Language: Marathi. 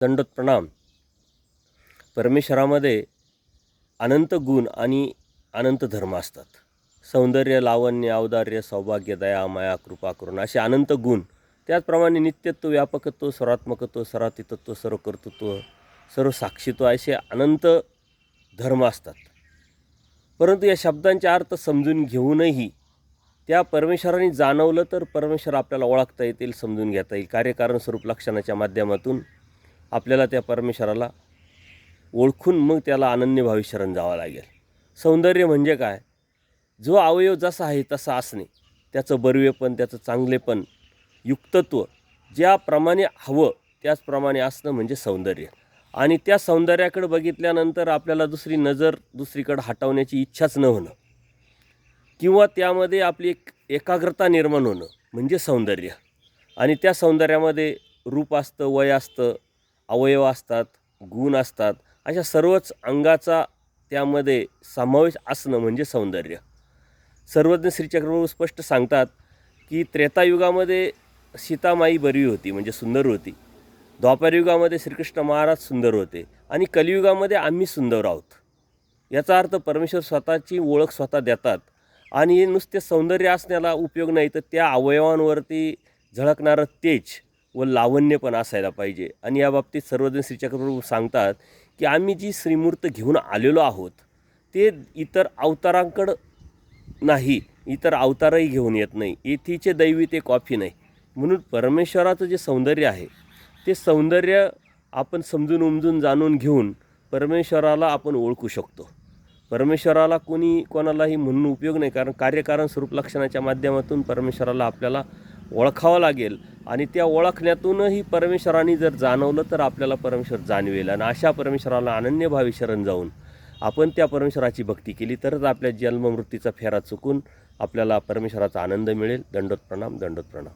दंडोत प्रणाम. परमेश्वरामध्ये अनंत गुण आणि अनंत धर्म असतात. सौंदर्य, लावण्य, औदार्य, सौभाग्य, दया, माया, कृपा, करुणा असे अनंत गुण. त्याचप्रमाणे नित्यत्व, व्यापकत्व, सर्वात्मकत्व, सर्वातीतत्व, सर्व कर्तृत्व, सर्व साक्षीत्व असे अनंत धर्म असतात. परंतु या शब्दांचे अर्थ समजून घेऊनही त्या परमेश्वराने जाणवलं तर परमेश्वर आपल्याला ओळखता येतील, समजून घेता येईल. कार्यकारण स्वरूप लक्षणाच्या माध्यमातून आपल्याला त्या परमेश्वराला ओळखून मग त्याला अनन्यभावी शरण जावं लागेल. सौंदर्य म्हणजे काय? जो अवयव जसा आहे तसा असणे, त्याचं बरवेपण, त्याचं चांगलेपण, युक्तत्व ज्याप्रमाणे हवं त्याचप्रमाणे असणं म्हणजे सौंदर्य. आणि त्या सौंदर्याकडे बघितल्यानंतर आपल्याला दुसरी नजर दुसरीकडे हटवण्याची इच्छाच न होणं किंवा त्यामध्ये आपली एक एकाग्रता निर्माण होणं म्हणजे सौंदर्य. आणि त्या सौंदर्यामध्ये रूप असतं, वय असतं, अवयव असतात, गुण असतात, अशा सर्वच अंगाचा त्यामध्ये समावेश असणं म्हणजे सौंदर्य. सर्वज्ञ श्रीचक्रप्रभू स्पष्ट सांगतात की त्रेतायुगामध्ये सीतामाई बरी होती म्हणजे सुंदर होती, द्वापारयुगामध्ये श्रीकृष्ण महाराज सुंदर होते आणि कलियुगामध्ये आम्ही सुंदर आहोत. याचा अर्थ परमेश्वर स्वतःची ओळख स्वतः देतात. आणि नुसते सौंदर्य असण्याला उपयोग नाही, तर त्या अवयवांवरती झळकणारं तेज व लावण्य पण असायला पाहिजे. आणि या बाबतीत सर्वज्ञ श्रीचक्रप्रभू सांगतात की आम्ही जी श्रीमूर्त घेऊन आलेलो आहोत ते इतर अवतारांकडं नाही, इतर अवतारही घेऊन येत नाही. येथीचे दैवी ते कॉफी नाही. म्हणून परमेश्वराचं जे सौंदर्य आहे ते सौंदर्य आपण समजून उमजून जाणून घेऊन परमेश्वराला आपण ओळखू शकतो. परमेश्वराला कोणालाही म्हणून उपयोग नाही, कारण कार्यकारण स्वरूप लक्षणाच्या माध्यमातून परमेश्वराला आपल्याला ओळखावं लागेल. आणि त्या ओळखण्यातूनही परमेश्वराने जर जाणवलं तर आपल्याला परमेश्वर जाणवेल. आणि अशा परमेश्वराला अनन्यभावी शरण जाऊन आपण त्या परमेश्वराची भक्ती केली तरच आपल्या जन्ममृत्यूचा फेरा चुकून आपल्याला परमेश्वराचा आनंद मिळेल. दंडोत प्रणाम, दंडोत प्रणाम.